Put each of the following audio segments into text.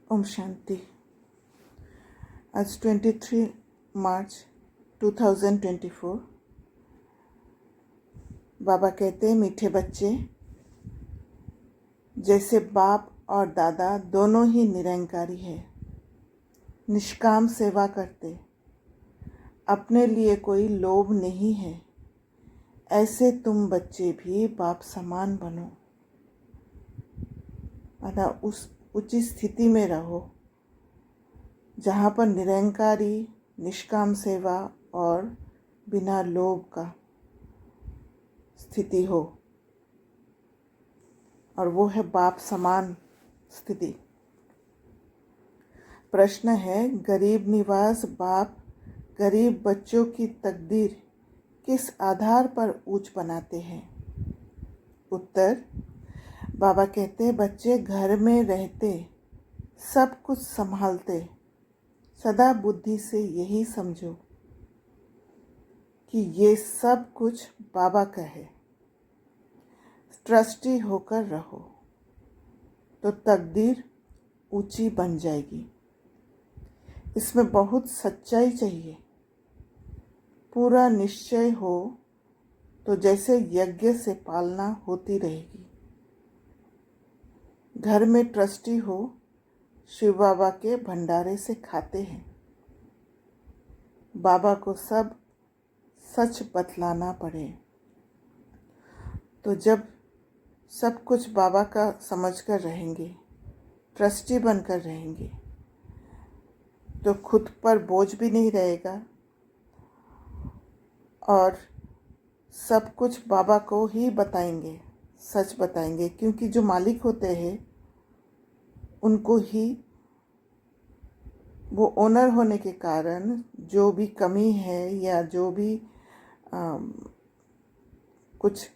ओम शांति। आज 23 मार्च 2024। बाबा कहते हैं, मीठे बच्चे, जैसे बाप और दादा दोनों ही निरंकारी है, निष्काम सेवा करते, अपने लिए कोई लोभ नहीं है, ऐसे तुम बच्चे भी बाप समान बनो। माना उस उचित स्थिति में रहो जहाँ पर निरंकारी, निष्काम सेवा और बिना लोभ का स्थिति हो, और वो है बाप समान स्थिति। प्रश्न है, गरीब निवास बाप गरीब बच्चों की तकदीर किस आधार पर ऊंच बनाते हैं? उत्तर, बाबा कहते हैं, बच्चे घर में रहते, सब कुछ संभालते, सदा बुद्धि से यही समझो कि ये सब कुछ बाबा का है। ट्रस्टी होकर रहो तो तकदीर ऊंची बन जाएगी। इसमें बहुत सच्चाई चाहिए। पूरा निश्चय हो तो जैसे यज्ञ से पालना होती रहेगी। घर में ट्रस्टी हो, शिव बाबा के भंडारे से खाते हैं। बाबा को सब सच बतलाना पड़े तो जब सब कुछ बाबा का समझकर रहेंगे, ट्रस्टी बनकर रहेंगे, तो खुद पर बोझ भी नहीं रहेगा और सब कुछ बाबा को ही बताएंगे, सच बताएंगे, क्योंकि जो मालिक होते हैं उनको ही, वो ओनर होने के कारण जो भी कमी है या जो भी कुछ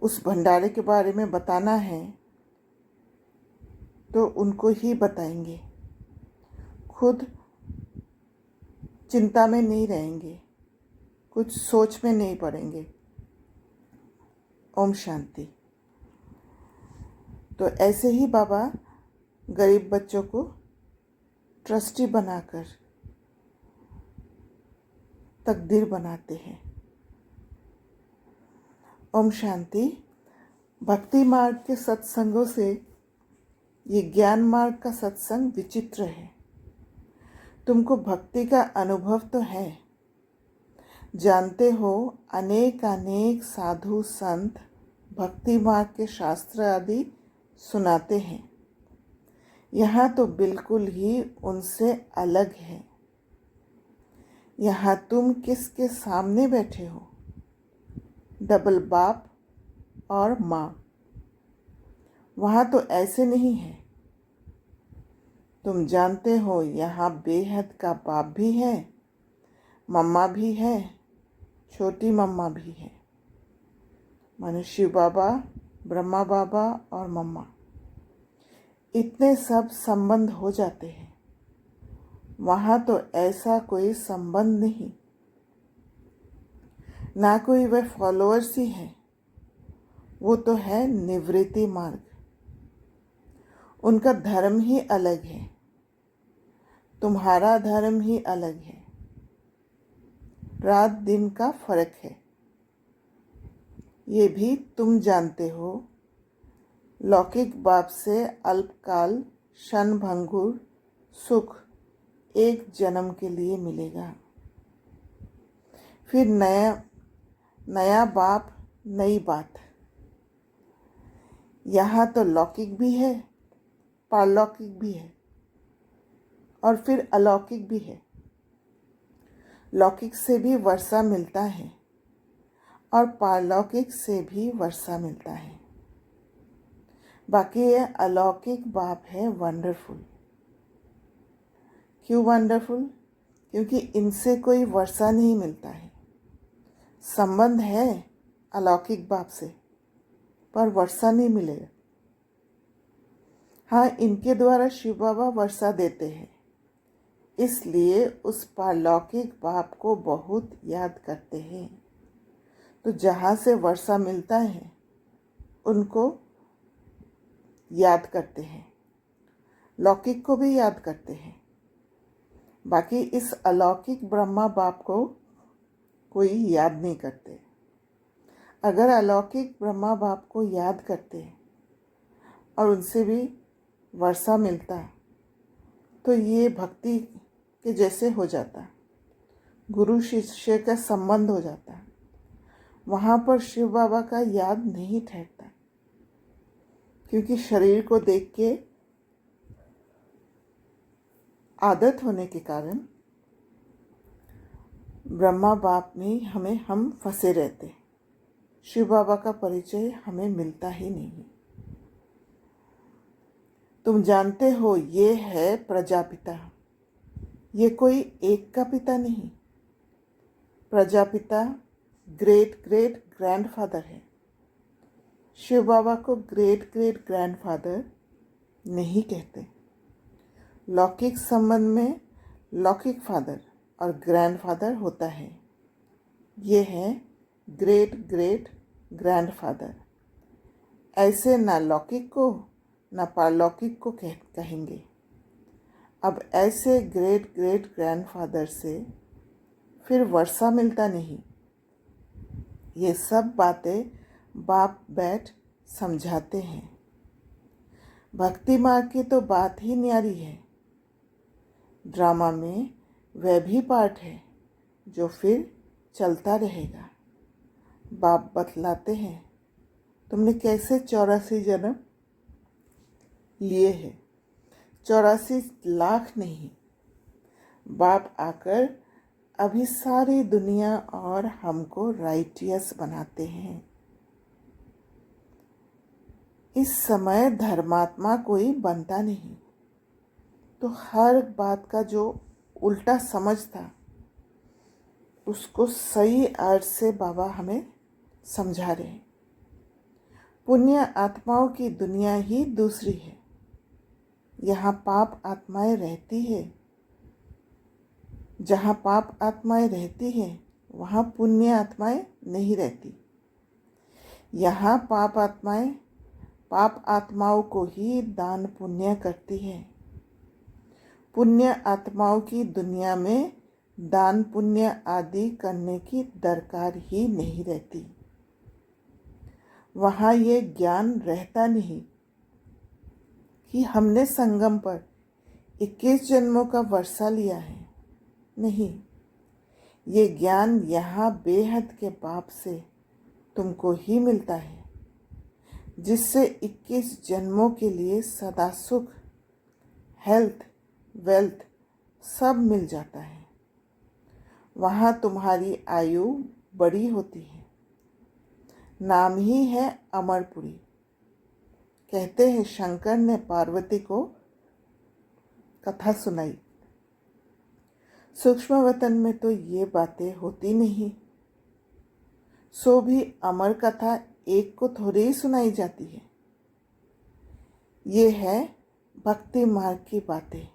उस भंडारे के बारे में बताना है तो उनको ही बताएंगे। खुद चिंता में नहीं रहेंगे, कुछ सोच में नहीं पड़ेंगे। ओम शांति। तो ऐसे ही बाबा गरीब बच्चों को ट्रस्टी बनाकर तकदीर बनाते हैं। ओम शांति। भक्ति मार्ग के सत्संगों से ये ज्ञान मार्ग का सत्संग विचित्र है। तुमको भक्ति का अनुभव तो है, जानते हो अनेक अनेक साधु संत भक्ति मार्ग के शास्त्र आदि सुनाते हैं। यहाँ तो बिल्कुल ही उनसे अलग है। यहाँ तुम किसके सामने बैठे हो? डबल बाप और माँ। वहाँ तो ऐसे नहीं है। तुम जानते हो यहाँ बेहद का बाप भी है, मम्मा भी है, छोटी मम्मा भी है। मानो शिव बाबा, ब्रह्मा बाबा और मम्मा, इतने सब संबंध हो जाते हैं। वहाँ तो ऐसा कोई संबंध नहीं, ना कोई वह फॉलोअर्स ही है। वो तो है निवृत्ति मार्ग। उनका धर्म ही अलग है, तुम्हारा धर्म ही अलग है। रात दिन का फर्क है, ये भी तुम जानते हो। लौकिक बाप से अल्पकाल क्षणभंगुर सुख एक जन्म के लिए मिलेगा, फिर नया बाप, नई बात। यहाँ तो लौकिक भी है, पारलौकिक भी है और फिर अलौकिक भी है। लौकिक से भी वर्षा मिलता है और पारलौकिक से भी वर्षा मिलता है। बाकी ये अलौकिक बाप है वंडरफुल। क्यों वंडरफुल? क्योंकि इनसे कोई वर्षा नहीं मिलता है। संबंध है अलौकिक बाप से, पर वर्षा नहीं मिलेगा। हाँ, इनके द्वारा शिव बाबा वर्षा देते हैं, इसलिए उस पारलौकिक बाप को बहुत याद करते हैं। तो जहाँ से वर्षा मिलता है उनको याद करते हैं। लौकिक को भी याद करते हैं। बाकी इस अलौकिक ब्रह्मा बाप को कोई याद नहीं करते। अगर अलौकिक ब्रह्मा बाप को याद करते और उनसे भी वर्षा मिलता तो ये भक्ति के जैसे हो जाता, गुरु शिष्य का संबंध हो जाता। वहाँ पर शिव बाबा का याद नहीं ठहरता, क्योंकि शरीर को देख के आदत होने के कारण ब्रह्मा बाप में हम फंसे रहते। शिव बाबा का परिचय हमें मिलता ही नहीं। तुम जानते हो ये है प्रजापिता, ये कोई एक का पिता नहीं। प्रजापिता ग्रेट ग्रेट ग्रैंडफादर है। शिव बाबा को ग्रेट ग्रेट ग्रैंडफादर नहीं कहते। लौकिक संबंध में लौकिक फादर और ग्रैंडफादर होता है। ये है ग्रेट ग्रेट ग्रैंडफादर। ऐसे ना लौकिक को ना पारलौकिक को कहेंगे। अब ऐसे ग्रेट ग्रेट ग्रैंडफादर से फिर वर्षा मिलता नहीं। ये सब बातें बाप बैठ समझाते हैं। भक्ति मार्ग की तो बात ही न्यारी है। ड्रामा में वह भी पार्ट है जो फिर चलता रहेगा। बाप बतलाते हैं तुमने कैसे 84 जन्म लिए हैं। 84 लाख नहीं। बाप आकर अभी सारी दुनिया और हमको राइटियस बनाते हैं। इस समय धर्मात्मा कोई बनता नहीं, तो हर बात का जो उल्टा समझ था उसको सही अर्थ से बाबा हमें समझा रहे हैं। पुण्य आत्माओं की दुनिया ही दूसरी है। यहाँ पाप आत्माएं रहती है। जहाँ पाप आत्माएं रहती हैं वहाँ पुण्य आत्माएं नहीं रहती। यहाँ पाप आत्माओं को ही दान पुण्य करती है। पुण्य आत्माओं की दुनिया में दान पुण्य आदि करने की दरकार ही नहीं रहती। वहाँ ये ज्ञान रहता नहीं कि हमने संगम पर 21 जन्मों का वर्षा लिया है। नहीं, ये ज्ञान यहाँ बेहद के बाप से तुमको ही मिलता है, जिससे 21 जन्मों के लिए सदा सुख, हेल्थ, वेल्थ सब मिल जाता है। वहाँ तुम्हारी आयु बड़ी होती है। नाम ही है अमरपुरी। कहते हैं शंकर ने पार्वती को कथा सुनाई। सूक्ष्म वतन में तो ये बातें होती नहीं। सो भी अमर कथा एक को थोड़ी ही सुनाई जाती है। ये है भक्ति मार्ग की बातें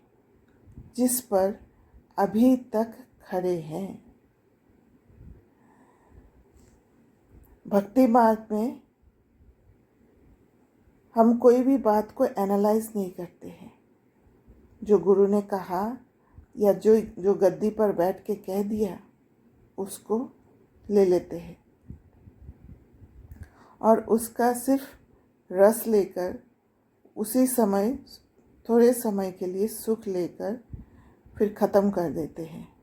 जिस पर अभी तक खड़े हैं। भक्ति मार्ग में हम कोई भी बात को एनालाइज नहीं करते हैं। जो गुरु ने कहा या जो गद्दी पर बैठ के कह दिया उसको ले लेते हैं और उसका सिर्फ रस लेकर उसी समय थोड़े समय के लिए सुख लेकर फिर ख़त्म कर देते हैं।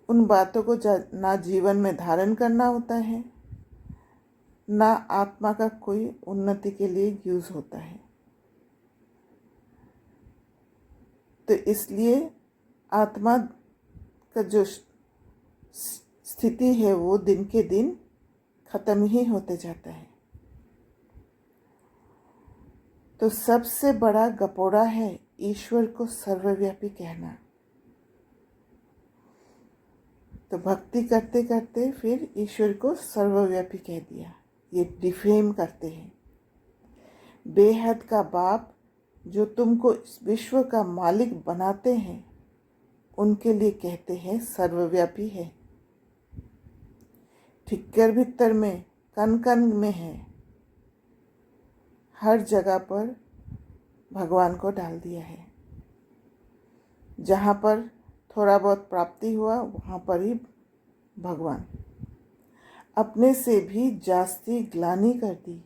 उन बातों को ना जीवन में धारण करना होता है, ना आत्मा का कोई उन्नति के लिए यूज़ होता है। तो इसलिए आत्मा का जो स्थिति है वो दिन के दिन ख़त्म ही होते जाता है। तो सबसे बड़ा गपोड़ा है ईश्वर को सर्वव्यापी कहना। तो भक्ति करते करते फिर ईश्वर को सर्वव्यापी कह दिया। ये डिफेम करते हैं। बेहद का बाप जो तुमको इस विश्व का मालिक बनाते हैं उनके लिए कहते हैं सर्वव्यापी है। ठिक्कर भीतर में कन कन में है। हर जगह पर भगवान को डाल दिया है। जहाँ पर थोड़ा बहुत प्राप्ति हुआ वहाँ पर ही भगवान। अपने से भी जास्ती ग्लानि कर दी।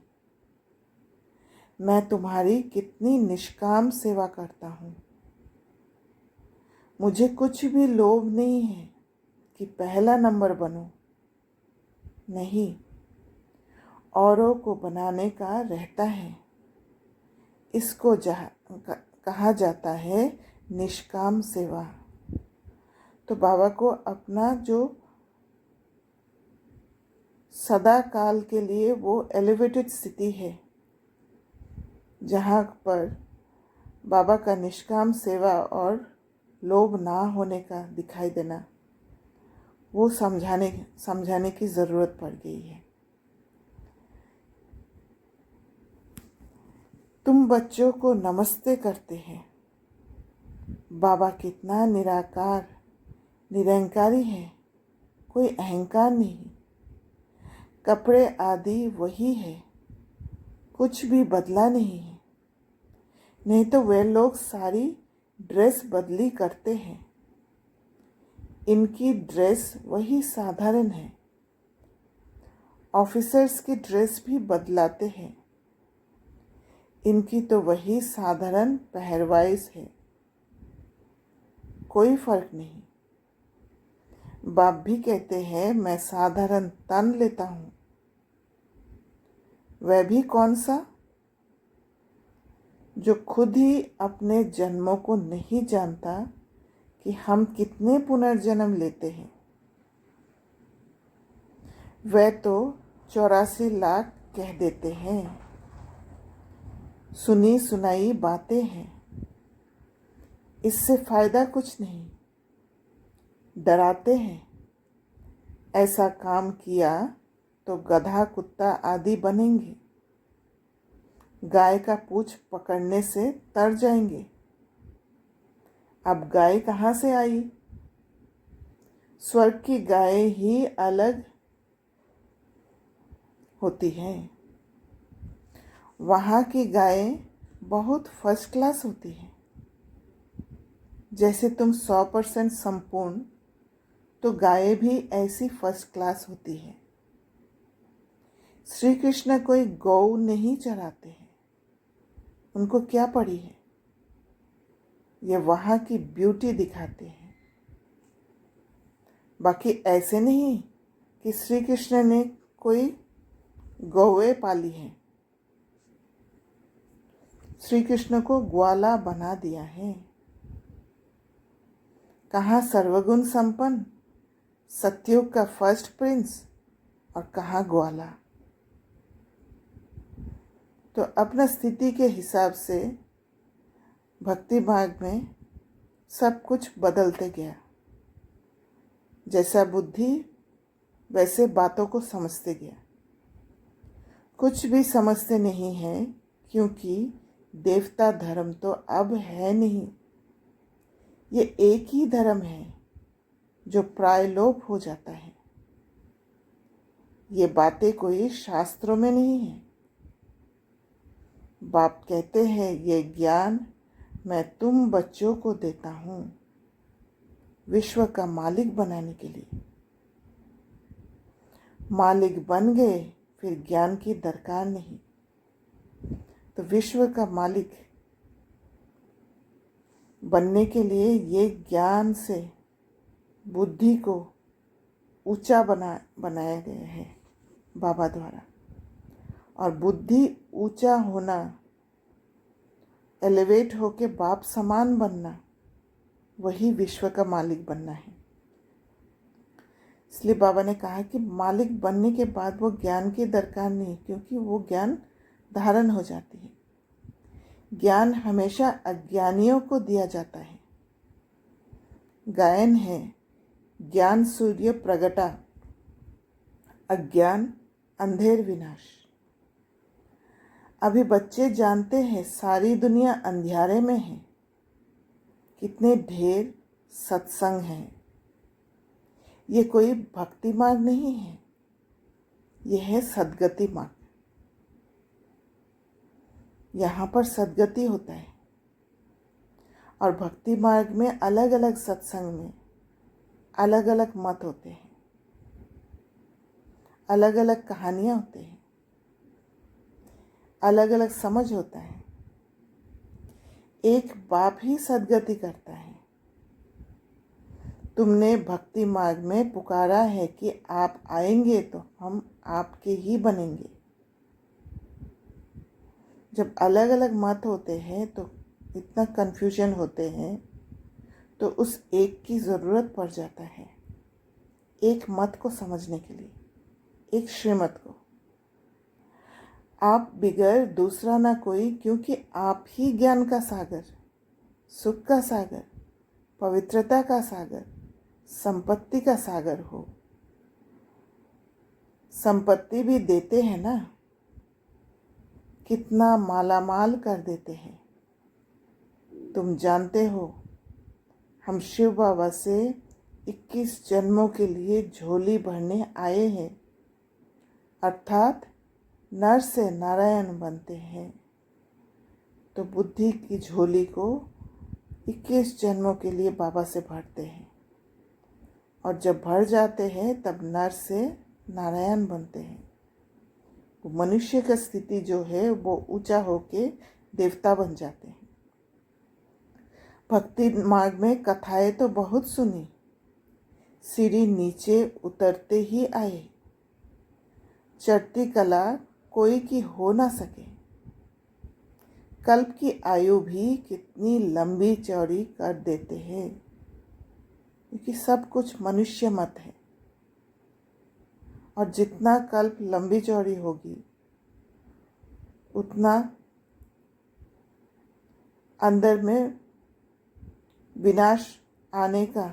मैं तुम्हारी कितनी निष्काम सेवा करता हूँ। मुझे कुछ भी लोभ नहीं है कि पहला नंबर बनूं। नहीं, औरों को बनाने का रहता है। इसको कहा जाता है निष्काम सेवा। तो बाबा को अपना जो सदा काल के लिए वो एलिवेटेड स्थिति है, जहाँ पर बाबा का निष्काम सेवा और लोभ ना होने का दिखाई देना, वो समझाने की ज़रूरत पड़ गई है। तुम बच्चों को नमस्ते करते हैं। बाबा कितना निराकार निरंकारी है, कोई अहंकार नहीं। कपड़े आदि वही है, कुछ भी बदला नहीं है। नहीं तो वे लोग सारी ड्रेस बदली करते हैं। इनकी ड्रेस वही साधारण है। ऑफिसर्स की ड्रेस भी बदलाते हैं। इनकी तो वही साधारण पहरवाइज है, कोई फर्क नहीं। बाप भी कहते हैं मैं साधारण तन लेता हूँ। वह भी कौन सा, जो खुद ही अपने जन्मों को नहीं जानता कि हम कितने पुनर्जन्म लेते हैं। वह तो 84 लाख कह देते हैं। सुनी सुनाई बातें हैं, इससे फायदा कुछ नहीं। डराते हैं, ऐसा काम किया तो गधा कुत्ता आदि बनेंगे। गाय का पूंछ पकड़ने से तर जाएंगे। अब गाय कहाँ से आई? स्वर्ग की गाय ही अलग होती हैं। वहाँ की गायें बहुत फर्स्ट क्लास होती हैं। जैसे तुम 100% संपूर्ण, तो गायें भी ऐसी फर्स्ट क्लास होती हैं। श्री कृष्ण कोई गौ नहीं चराते हैं, उनको क्या पड़ी है। ये वहाँ की ब्यूटी दिखाते हैं। बाकी ऐसे नहीं कि श्री कृष्ण ने कोई गौएं पाली हैं। श्री कृष्ण को ग्वाला बना दिया है। कहाँ सर्वगुण संपन्न सत्युग का फर्स्ट प्रिंस और कहाँ ग्वाला। तो अपना स्थिति के हिसाब से भक्ति मार्ग में सब कुछ बदलते गया। जैसा बुद्धि वैसे बातों को समझते गया। कुछ भी समझते नहीं हैं, क्योंकि देवता धर्म तो अब है नहीं। ये एक ही धर्म है जो प्रायलोप हो जाता है। ये बातें कोई शास्त्रों में नहीं है। बाप कहते हैं ये ज्ञान मैं तुम बच्चों को देता हूँ, विश्व का मालिक बनाने के लिए। मालिक बन गए फिर ज्ञान की दरकार नहीं। तो विश्व का मालिक बनने के लिए ये ज्ञान से बुद्धि को ऊंचा बनाया गया है बाबा द्वारा। और बुद्धि ऊंचा होना, एलिवेट होके बाप समान बनना, वही विश्व का मालिक बनना है। इसलिए बाबा ने कहा कि मालिक बनने के बाद वो ज्ञान की दरकार नहीं, क्योंकि वो ज्ञान धारण हो जाती है। ज्ञान हमेशा अज्ञानियों को दिया जाता है। गायन है ज्ञान सूर्य प्रगटा, अज्ञान अंधेर विनाश। अभी बच्चे जानते हैं सारी दुनिया अंधियारे में है। कितने ढेर सत्संग हैं। ये कोई भक्ति मार्ग नहीं है, यह है सद्गति मार्ग। यहाँ पर सद्गति होता है। और भक्ति मार्ग में अलग अलग सत्संग में अलग अलग मत होते हैं, अलग अलग कहानियाँ होते हैं, अलग अलग समझ होता है। एक बाप ही सद्गति करता है। तुमने भक्ति मार्ग में पुकारा है कि आप आएंगे तो हम आपके ही बनेंगे। जब अलग अलग मत होते हैं तो इतना कन्फ्यूजन होते हैं, तो उस एक की ज़रूरत पड़ जाता है, एक मत को समझने के लिए, एक श्रीमत को। आप बिगर दूसरा ना कोई, क्योंकि आप ही ज्ञान का सागर, सुख का सागर, पवित्रता का सागर, संपत्ति का सागर हो। संपत्ति भी देते हैं ना, कितना मालामाल कर देते हैं। तुम जानते हो, हम शिव बाबा से 21 जन्मों के लिए झोली भरने आए हैं, अर्थात नर से नारायण बनते हैं। तो बुद्धि की झोली को 21 जन्मों के लिए बाबा से भरते हैं, और जब भर जाते हैं तब नर से नारायण बनते हैं। वो मनुष्य का स्थिति जो है वो ऊंचा होके देवता बन जाते हैं। भक्ति मार्ग में कथाएं तो बहुत सुनी, सीढ़ी नीचे उतरते ही आए। चढ़ती कला कोई की हो ना सके। कल्प की आयु भी कितनी लंबी चौड़ी कर देते हैं, क्योंकि सब कुछ मनुष्य मत है। और जितना कल्प लंबी चौड़ी होगी, उतना अंदर में विनाश आने का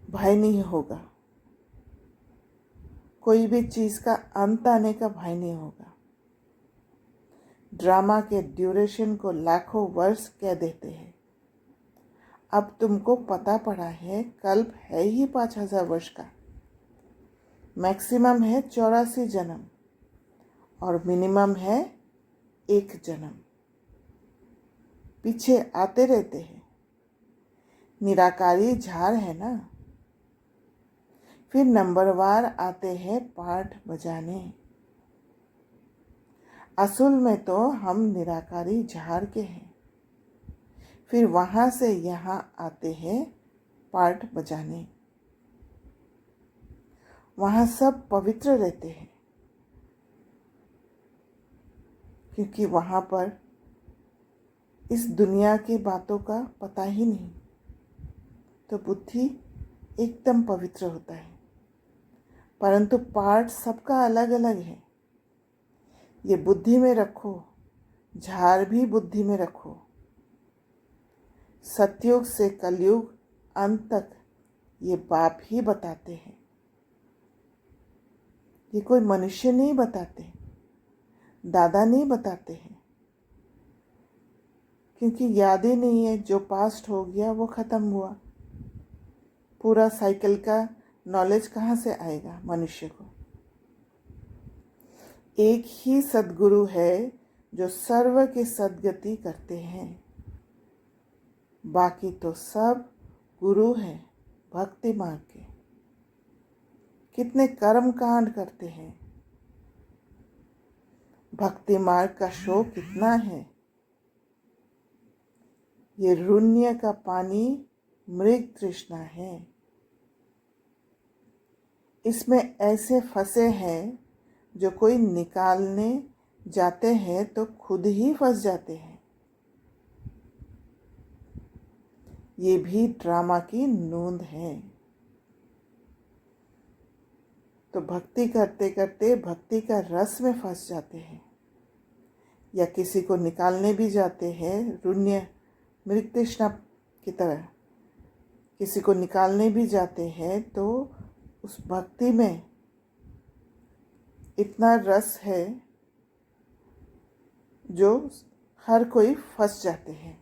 भय नहीं होगा, कोई भी चीज़ का अंत आने का भय नहीं होगा। ड्रामा के ड्यूरेशन को लाखों वर्ष कह देते हैं। अब तुमको पता पड़ा है, कल्प है ही 5000 वर्ष का, मैक्सिमम है 84 जन्म, और मिनिमम है 1 जन्म। पीछे आते रहते हैं। निराकारी झाड़ है ना। फिर नंबरवार आते हैं पाठ बजाने। असल में तो हम निराकारी झाड़ के हैं। फिर वहाँ से यहाँ आते हैं पाठ बजाने। वहाँ सब पवित्र रहते हैं, क्योंकि वहाँ पर इस दुनिया की बातों का पता ही नहीं। तो बुद्धि एकदम पवित्र होता है। परंतु पार्ट सबका अलग अलग है। ये बुद्धि में रखो, झाड़ भी बुद्धि में रखो। सतयुग से कलयुग अंत तक ये बाप ही बताते हैं। ये कोई मनुष्य नहीं बताते, दादा नहीं बताते हैं, क्योंकि याद ही नहीं है। जो पास्ट हो गया वो ख़त्म हुआ। पूरा साइकिल का नॉलेज कहाँ से आएगा मनुष्य को? एक ही सद्गुरु है जो सर्व की सद्गति करते हैं। बाकी तो सब गुरु हैं भक्ति मार्ग के। कितने कर्म कांड करते हैं। भक्ति मार्ग का शो कितना है। ये रुण्य का पानी मृग तृष्णा है। इसमें ऐसे फंसे हैं जो कोई निकालने जाते हैं तो खुद ही फंस जाते हैं। ये भी ड्रामा की नूंद है। तो भक्ति करते करते भक्ति का रस में फंस जाते हैं, या किसी को निकालने भी जाते हैं। रुण्य मृग तृष्णा की तरह किसी को निकालने भी जाते हैं, तो उस भक्ति में इतना रस है जो हर कोई फंस जाते हैं,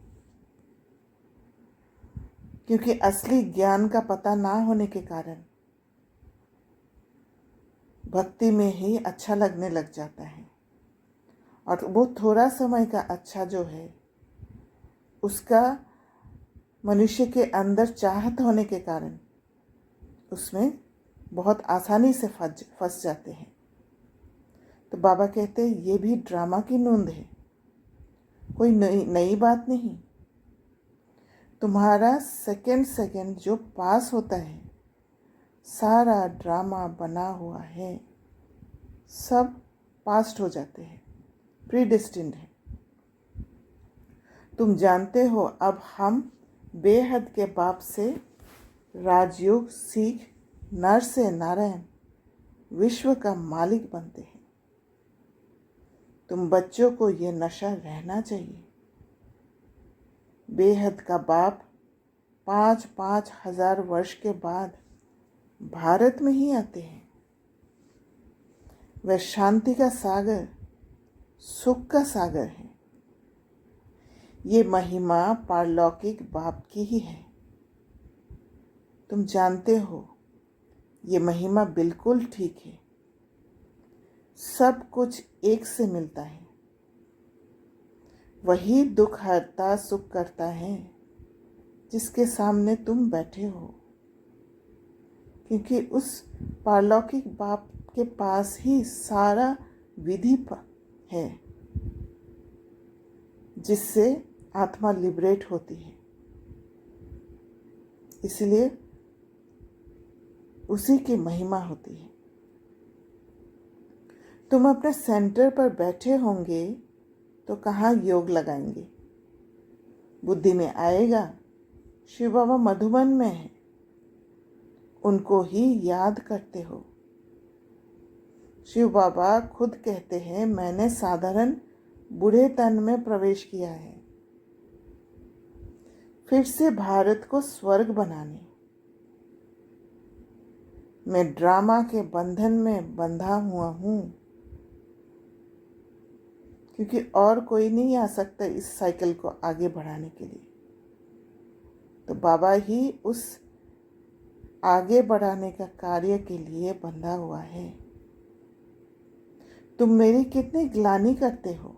क्योंकि असली ज्ञान का पता ना होने के कारण भक्ति में ही अच्छा लगने लग जाता है। और वो थोड़ा समय का अच्छा जो है उसका मनुष्य के अंदर चाहत होने के कारण उसमें बहुत आसानी से फंस जाते हैं। तो बाबा कहते हैं ये भी ड्रामा की नूंद है, कोई नई बात नहीं। तुम्हारा सेकंड सेकंड जो पास होता है सारा ड्रामा बना हुआ है, सब पास्ट हो जाते हैं, प्रीडेस्टिन्ड है। तुम जानते हो अब हम बेहद के बाप से राजयोग सीख नर से नारायण विश्व का मालिक बनते हैं। तुम बच्चों को ये नशा रहना चाहिए। बेहद का बाप 5-5 हजार वर्ष के बाद भारत में ही आते हैं। वह शांति का सागर, सुख का सागर है। ये महिमा पारलौकिक बाप की ही है। तुम जानते हो ये महिमा बिल्कुल ठीक है। सब कुछ एक से मिलता है। वही दुख हरता सुख करता है जिसके सामने तुम बैठे हो, क्योंकि उस पारलौकिक बाप के पास ही सारा विधि है जिससे आत्मा लिबरेट होती है। इसलिए उसी की महिमा होती है। तुम अपने सेंटर पर बैठे होंगे तो कहाँ योग लगाएंगे? बुद्धि में आएगा शिव बाबा मधुबन में है, उनको ही याद करते हो। शिव बाबा खुद कहते हैं मैंने साधारण बूढ़े तन में प्रवेश किया है, फिर से भारत को स्वर्ग बनाने। मैं ड्रामा के बंधन में बंधा हुआ हूँ, क्योंकि और कोई नहीं आ सकता इस साइकिल को आगे बढ़ाने के लिए। तो बाबा ही उस आगे बढ़ाने का कार्य के लिए बंधा हुआ है। तुम मेरी कितनी ग्लानि करते हो,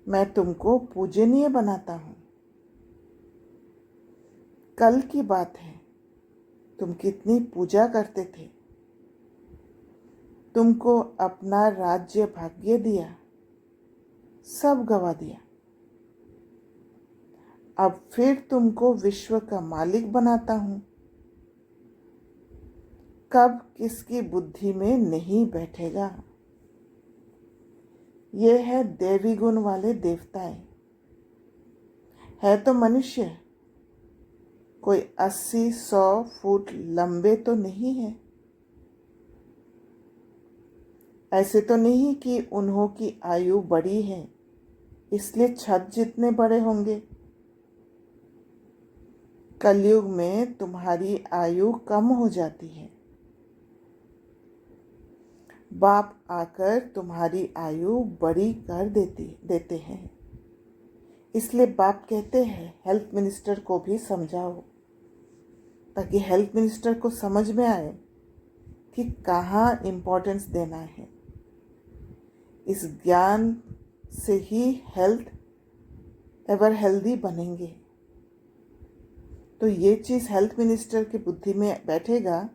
मैं तुमको पूजनीय बनाता हूँ। कल की बात है, तुम कितनी पूजा करते थे। तुमको अपना राज्य भाग्य दिया, सब गवा दिया। अब फिर तुमको विश्व का मालिक बनाता हूं। कब किसकी बुद्धि में नहीं बैठेगा। ये है देवी गुण वाले देवताएं। है तो मनुष्य, कोई 80-100 फुट लंबे तो नहीं है। ऐसे तो नहीं कि उन्हों की आयु बड़ी है इसलिए छत जितने बड़े होंगे। कलयुग में तुम्हारी आयु कम हो जाती है। बाप आकर तुम्हारी आयु बड़ी कर देते हैं। इसलिए बाप कहते हैं हेल्थ मिनिस्टर को भी समझाओ, ताकि हेल्थ मिनिस्टर को समझ में आए कि कहाँ इम्पोर्टेंस देना है। इस ज्ञान से ही हेल्थ एवर हेल्दी बनेंगे। तो ये चीज़ हेल्थ मिनिस्टर की बुद्धि में बैठेगा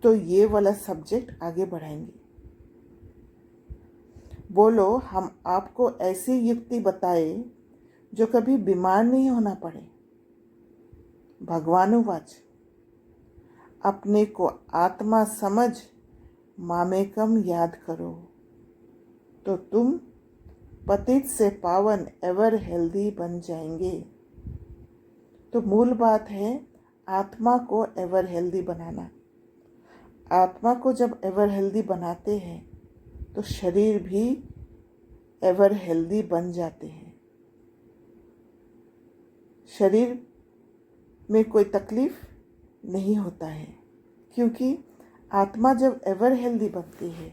तो ये वाला सब्जेक्ट आगे बढ़ाएंगे। बोलो हम आपको ऐसी युक्ति बताए जो कभी बीमार नहीं होना पड़े। भगवानुवाच, अपने को आत्मा समझ मामेकम याद करो तो तुम पतित से पावन एवर हेल्दी बन जाएंगे। तो मूल बात है आत्मा को एवर हेल्दी बनाना। आत्मा को जब एवर हेल्दी बनाते हैं तो शरीर भी एवर हेल्दी बन जाते हैं। शरीर में कोई तकलीफ नहीं होता है, क्योंकि आत्मा जब एवर हेल्दी बनती है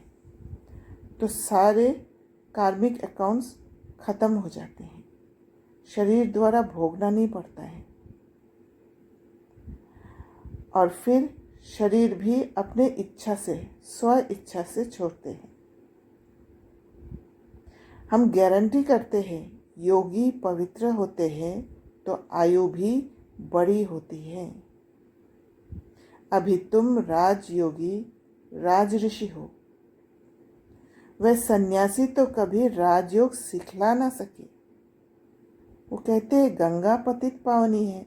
तो सारे कार्मिक अकाउंट्स ख़त्म हो जाते हैं। शरीर द्वारा भोगना नहीं पड़ता है और फिर शरीर भी अपने इच्छा से, स्व इच्छा से छोड़ते हैं। हम गारंटी करते हैं योगी पवित्र होते हैं तो आयु भी बड़ी होती है। अभी तुम राजयोगी राज ऋषि हो। वह सन्यासी तो कभी राजयोग सिखला ना सके। वो कहते हैं गंगा पतित पावनी है,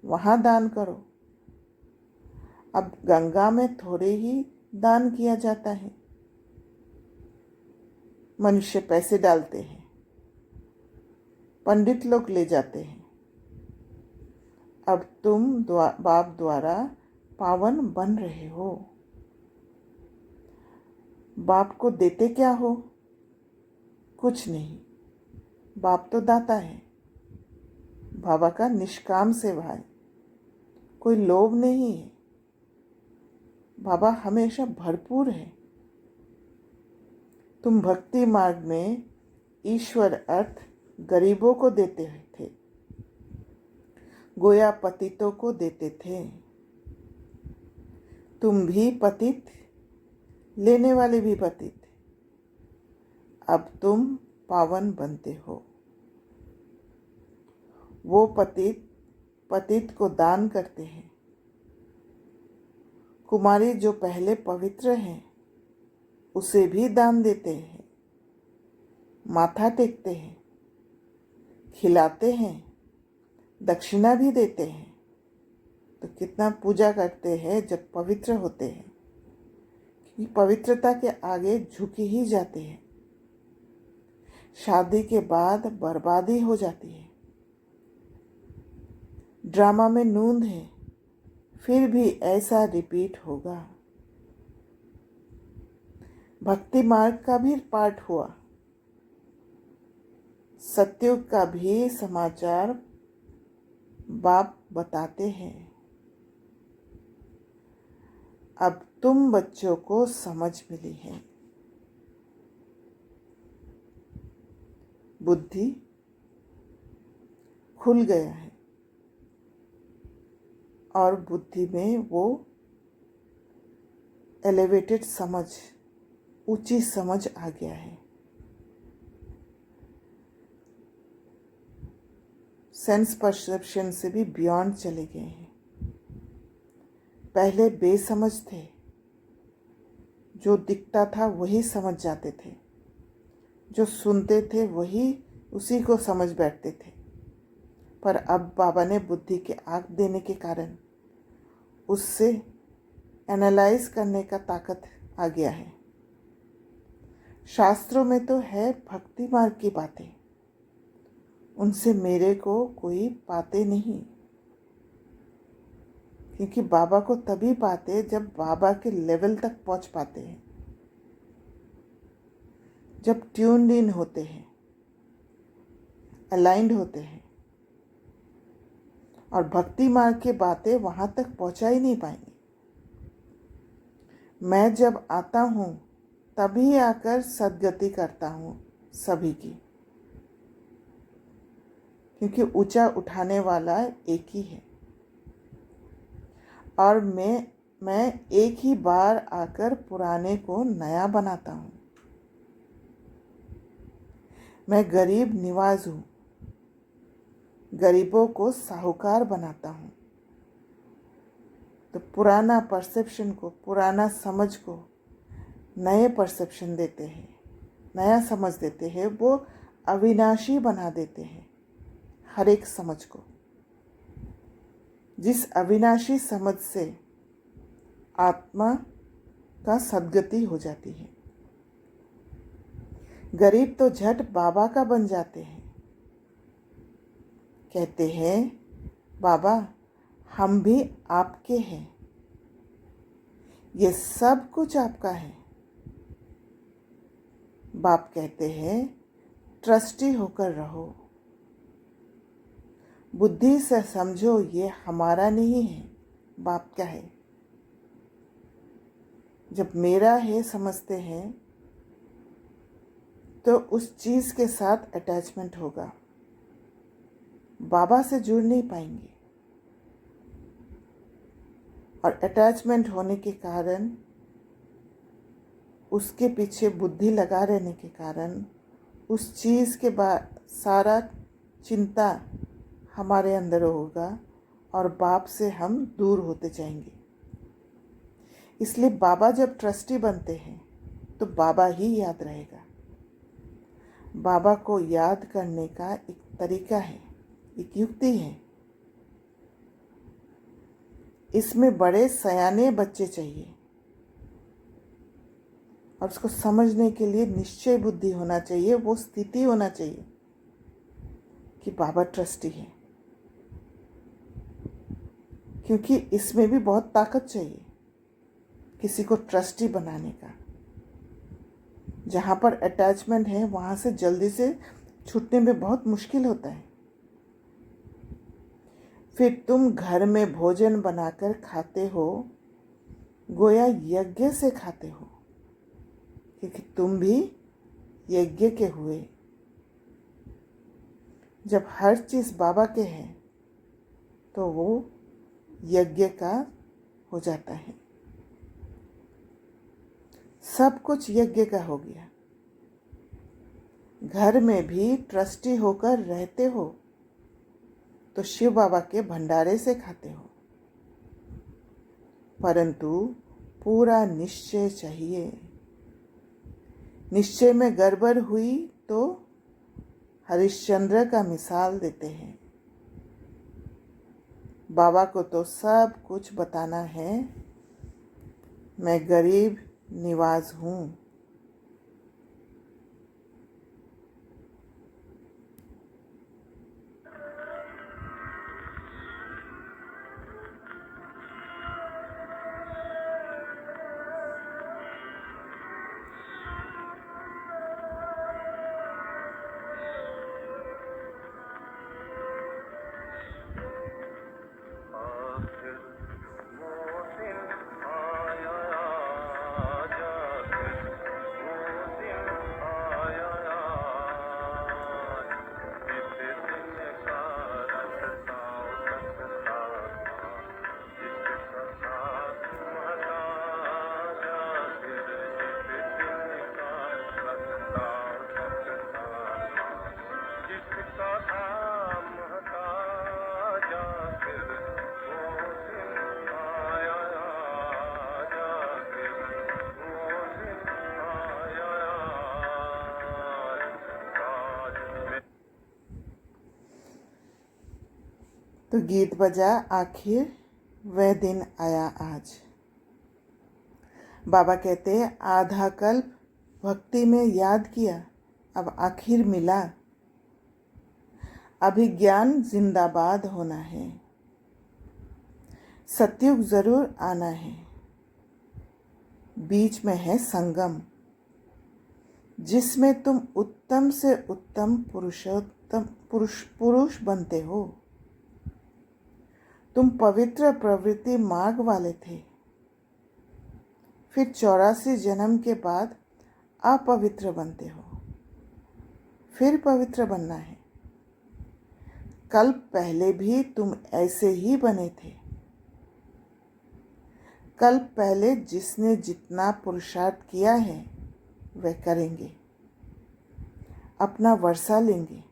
वहाँ दान करो। अब गंगा में थोड़े ही दान किया जाता है। मनुष्य पैसे डालते हैं, पंडित लोग ले जाते हैं। अब तुम बाप द्वारा पावन बन रहे हो। बाप को देते क्या हो? कुछ नहीं। बाप तो दाता है। बाबा का निष्काम सेवा है, कोई लोभ नहीं है। बाबा हमेशा भरपूर है। तुम भक्ति मार्ग में ईश्वर अर्थ गरीबों को देते थे, गोया पतितों को देते थे। तुम भी पतित, लेने वाले भी पतित। अब तुम पावन बनते हो। वो पतित को दान करते हैं। कुमारी जो पहले पवित्र हैं उसे भी दान देते हैं, माथा टेकते हैं, खिलाते हैं, दक्षिणा भी देते हैं। तो कितना पूजा करते हैं जब पवित्र होते हैं, कि पवित्रता के आगे झुकी ही जाते हैं। शादी के बाद बर्बादी हो जाती है। ड्रामा में नूंद है, फिर भी ऐसा रिपीट होगा। भक्ति मार्ग का भी पाठ हुआ। सत्युग का भी समाचार बाप बताते हैं। अब तुम बच्चों को समझ मिली है। बुद्धि खुल गया है और बुद्धि में वो एलिवेटेड समझ, ऊंची समझ आ गया है। सेंस परसेप्शन से भी बियॉन्ड चले गए हैं। पहले बेसमझ थे, जो दिखता था वही समझ जाते थे, जो सुनते थे वही उसी को समझ बैठते थे। पर अब बाबा ने बुद्धि के आँख देने के कारण उससे एनालाइज करने का ताकत आ गया है। शास्त्रों में तो है भक्ति मार्ग की बातें, उनसे मेरे को कोई पाते नहीं। क्योंकि बाबा को तभी पाते जब बाबा के लेवल तक पहुंच पाते हैं, जब ट्यून्ड इन होते हैं, अलाइंड होते हैं। और भक्ति मार्ग की बातें वहां तक पहुंचा ही नहीं पाएंगे। मैं जब आता हूँ तभी आकर सद्गति करता हूँ सभी की, क्योंकि ऊंचा उठाने वाला एक ही है। और मैं एक ही बार आकर पुराने को नया बनाता हूँ। मैं गरीब निवाज हूँ, गरीबों को साहूकार बनाता हूँ। तो पुराना परसेप्शन को, पुराना समझ को नए परसेप्शन देते हैं, नया समझ देते हैं। वो अविनाशी बना देते हैं हर एक समझ को। जिस अविनाशी समझ से आत्मा का सद्गति हो जाती है। गरीब तो झट बाबा का बन जाते हैं। कहते हैं बाबा हम भी आपके हैं, ये सब कुछ आपका है। बाप कहते हैं ट्रस्टी होकर रहो, बुद्धि से समझो ये हमारा नहीं है, बाप का है। जब मेरा है समझते हैं तो उस चीज़ के साथ अटैचमेंट होगा, बाबा से जुड़ नहीं पाएंगे। और अटैचमेंट होने के कारण, उसके पीछे बुद्धि लगा रहने के कारण उस चीज़ के बाद सारा चिंता हमारे अंदर होगा और बाप से हम दूर होते जाएंगे। इसलिए बाबा जब ट्रस्टी बनते हैं तो बाबा ही याद रहेगा। बाबा को याद करने का एक तरीका है, एक युक्ति है। इसमें बड़े सयाने बच्चे चाहिए और उसको समझने के लिए निश्चय बुद्धि होना चाहिए, वो स्थिति होना चाहिए कि बाबा ट्रस्टी है। क्योंकि इसमें भी बहुत ताकत चाहिए किसी को ट्रस्टी बनाने का। जहाँ पर अटैचमेंट है वहाँ से जल्दी से छूटने में बहुत मुश्किल होता है। फिर तुम घर में भोजन बनाकर खाते हो, गोया यज्ञ से खाते हो, क्योंकि तुम भी यज्ञ के हुए। जब हर चीज़ बाबा के हैं तो वो यज्ञ का हो जाता है। सब कुछ यज्ञ का हो गया। घर में भी ट्रस्टी होकर रहते हो तो शिव बाबा के भंडारे से खाते हो, परंतु पूरा निश्चय चाहिए। निश्चय में गड़बड़ हुई तो हरिश्चंद्र का मिसाल देते हैं। बाबा को तो सब कुछ बताना है, मैं गरीब निवाज हूँ। तो गीत बजा, आखिर वह दिन आया आज। बाबा कहते हैं आधा कल्प भक्ति में याद किया, अब आखिर मिला। अभिज्ञान जिंदाबाद होना है, सतयुग जरूर आना है। बीच में है संगम, जिसमें तुम उत्तम से उत्तम पुरुष बनते हो। तुम पवित्र प्रवृत्ति मार्ग वाले थे, फिर 84 जन्म के बाद अपवित्र बनते हो, फिर पवित्र बनना है। कल पहले भी तुम ऐसे ही बने थे। कल पहले जिसने जितना पुरुषार्थ किया है वह करेंगे, अपना वर्षा लेंगे।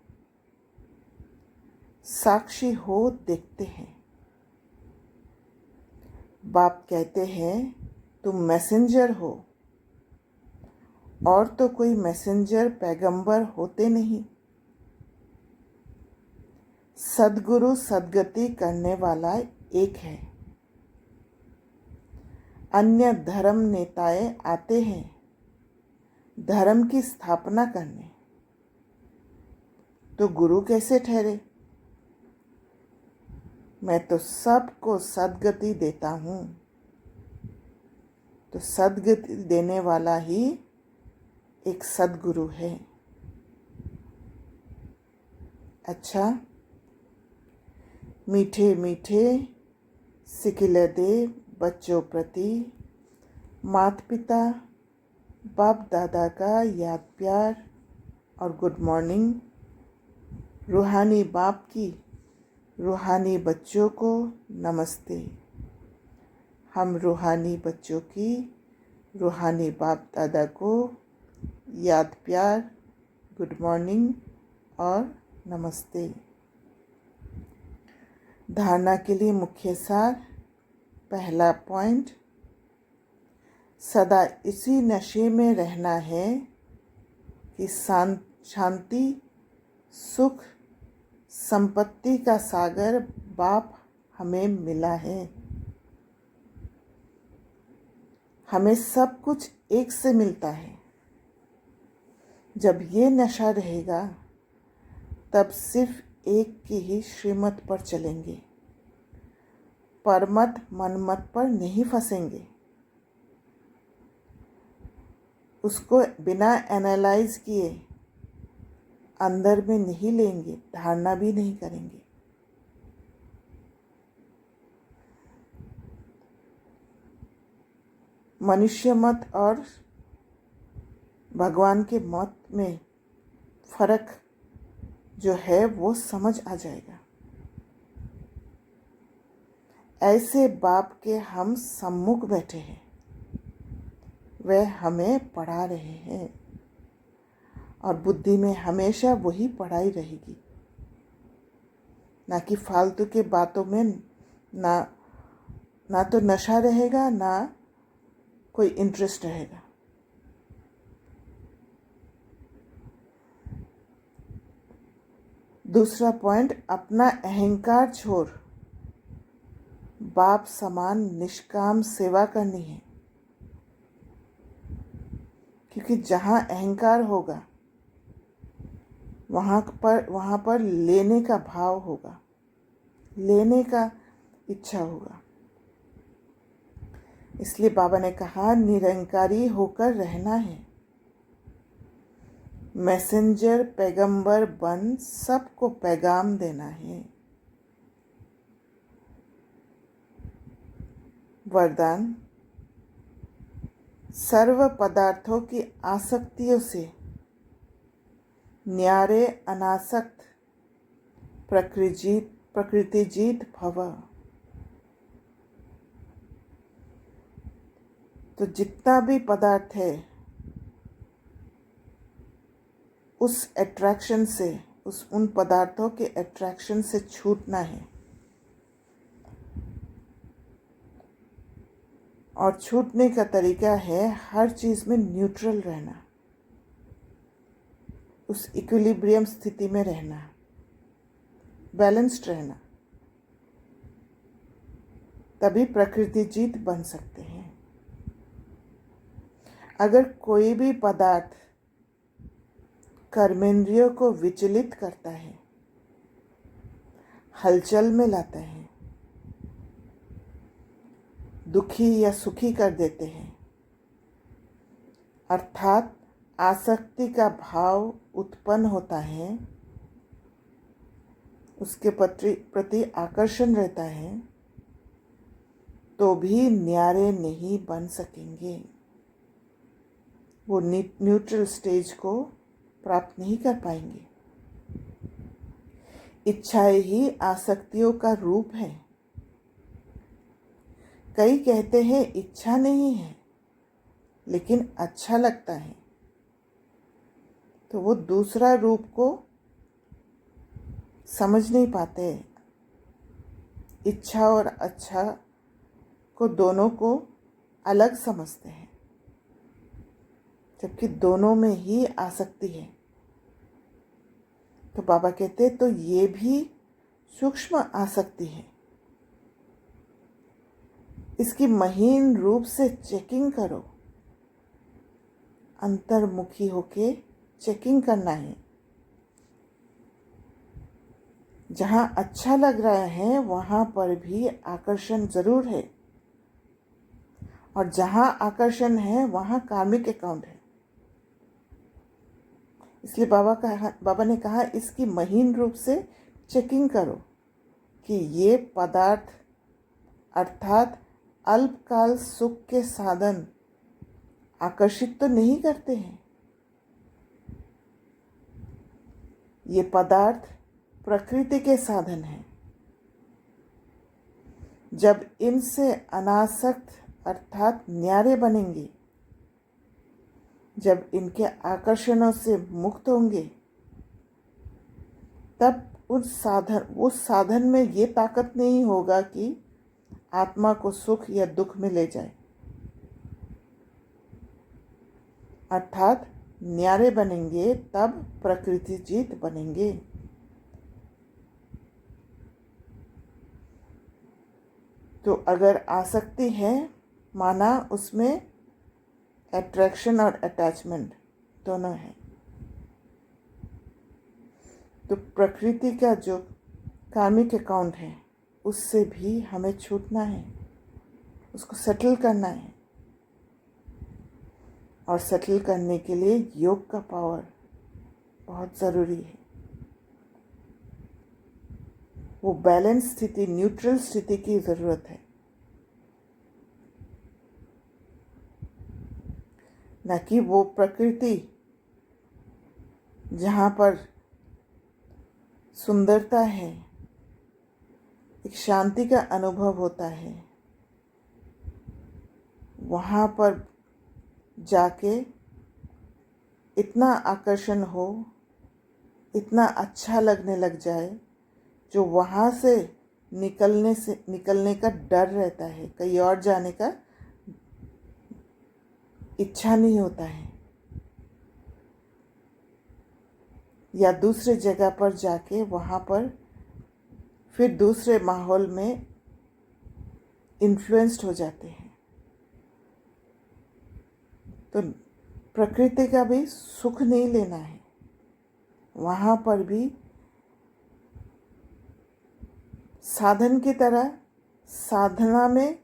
साक्षी हो देखते हैं। बाप कहते हैं तुम मैसेंजर हो, और तो कोई मैसेंजर पैगंबर होते नहीं। सद्गुरु सद्गति करने वाला एक है। अन्य धर्म नेताएं आते हैं धर्म की स्थापना करने, तो गुरु कैसे ठहरे? मैं तो सबको सद्गति देता हूँ। तो सद्गति देने वाला ही एक सद्गुरु है। अच्छा, मीठे मीठे सिकिले दे बच्चों प्रति माता पिता बाप दादा का याद प्यार और गुड मॉर्निंग। रूहानी बाप की रूहानी बच्चों को नमस्ते। हम रूहानी बच्चों की रूहानी बाप दादा को याद प्यार गुड मॉर्निंग और नमस्ते। धारणा के लिए मुख्य सार। पहला पॉइंट, सदा इसी नशे में रहना है कि शांति, सुख, संपत्ति का सागर बाप हमें मिला है। हमें सब कुछ एक से मिलता है। जब ये नशा रहेगा तब सिर्फ एक की ही श्रीमत पर चलेंगे, परमत मनमत पर नहीं फंसेंगे। उसको बिना एनालाइज किए अंदर में नहीं लेंगे, धारणा भी नहीं करेंगे। मनुष्य मत और भगवान के मत में फर्क जो है वो समझ आ जाएगा। ऐसे बाप के हम सम्मुख बैठे हैं, वह हमें पढ़ा रहे हैं और बुद्धि में हमेशा वही पढ़ाई रहेगी, ना कि फालतू के बातों में ना तो नशा रहेगा, ना कोई इंटरेस्ट रहेगा। दूसरा पॉइंट, अपना अहंकार छोड़ बाप समान निष्काम सेवा करनी है, क्योंकि जहाँ अहंकार होगा वहाँ पर लेने का भाव होगा, लेने का इच्छा होगा। इसलिए बाबा ने कहा निरंकारी होकर रहना है। मैसेंजर पैगंबर बन सबको पैगाम देना है। वरदान, सर्व पदार्थों की आसक्तियों से न्यारे अनासक्त प्रकृतिजीत भव। तो जितना भी पदार्थ है उस अट्रैक्शन से, उन पदार्थों के अट्रैक्शन से छूटना है। और छूटने का तरीका है हर चीज़ में न्यूट्रल रहना, उस इक्विलिब्रियम स्थिति में रहना, बैलेंस्ड रहना, तभी प्रकृति जीत बन सकते हैं। अगर कोई भी पदार्थ कर्मेंद्रियों को विचलित करता है, हलचल में लाता है, दुखी या सुखी कर देते हैं, अर्थात आसक्ति का भाव उत्पन्न होता है, उसके प्रति आकर्षण रहता है, तो भी न्यारे नहीं बन सकेंगे। वो न्यूट्रल स्टेज को प्राप्त नहीं कर पाएंगे। इच्छाएं ही आसक्तियों का रूप है। कई कहते हैं इच्छा नहीं है लेकिन अच्छा लगता है, तो वो दूसरा रूप को समझ नहीं पाते। इच्छा और अच्छा को दोनों को अलग समझते हैं, जबकि दोनों में ही आसक्ति है। तो बाबा कहते तो ये भी सूक्ष्म आसक्ति है, इसकी महीन रूप से चेकिंग करो। अंतर्मुखी होके चेकिंग करना है। जहाँ अच्छा लग रहा है वहाँ पर भी आकर्षण जरूर है, और जहाँ आकर्षण है वहाँ कार्मिक अकाउंट है। इसलिए बाबा ने कहा इसकी महीन रूप से चेकिंग करो कि ये पदार्थ अर्थात अल्पकाल सुख के साधन आकर्षित तो नहीं करते हैं। ये पदार्थ प्रकृति के साधन हैं। जब इनसे अनासक्त अर्थात न्यारे बनेंगे जब इनके आकर्षणों से मुक्त होंगे तब उस साधन में ये ताकत नहीं होगा कि आत्मा को सुख या दुख में ले जाए, अर्थात न्यारे बनेंगे तब प्रकृति जीत बनेंगे। तो अगर आसक्ति है, माना उसमें अट्रैक्शन और अटैचमेंट दोनों है, तो प्रकृति का जो कार्मिक अकाउंट है उससे भी हमें छूटना है, उसको सेटल करना है। और सेटल करने के लिए योग का पावर बहुत ज़रूरी है। वो बैलेंस स्थिति, न्यूट्रल स्थिति की ज़रूरत है, न कि वो प्रकृति जहाँ पर सुंदरता है, एक शांति का अनुभव होता है, वहाँ पर जाके इतना आकर्षण हो, इतना अच्छा लगने लग जाए, जो वहाँ से निकलने का डर रहता है, कहीं और जाने का इच्छा नहीं होता है, या दूसरे जगह पर जाके वहाँ पर फिर दूसरे माहौल में इन्फ्लुएंस्ड हो जाते हैं। तो प्रकृति का भी सुख नहीं लेना है, वहाँ पर भी साधन की तरह साधना में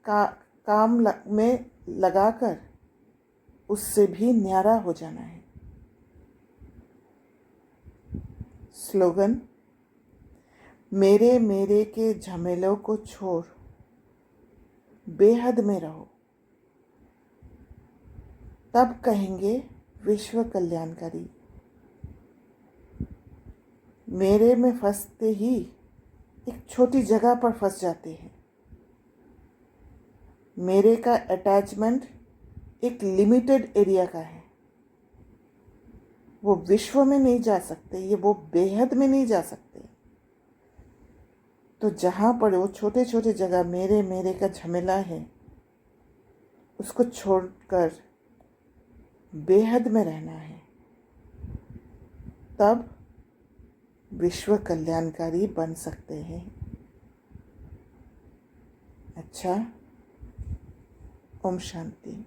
काम में लगाकर उससे भी न्यारा हो जाना है। स्लोगन: मेरे मेरे के झमेलों को छोड़ बेहद में रहो, तब कहेंगे विश्व कल्याणकारी। मेरे में फंसते ही एक छोटी जगह पर फंस जाते हैं। मेरे का अटैचमेंट एक लिमिटेड एरिया का है, वो विश्व में नहीं जा सकते, ये वो बेहद में नहीं जा सकते। तो जहाँ पर वो छोटे छोटे जगह मेरे मेरे का झमेला है, उसको छोड़कर बेहद में रहना है, तब विश्व कल्याणकारी बन सकते हैं। अच्छा, ओम शांति।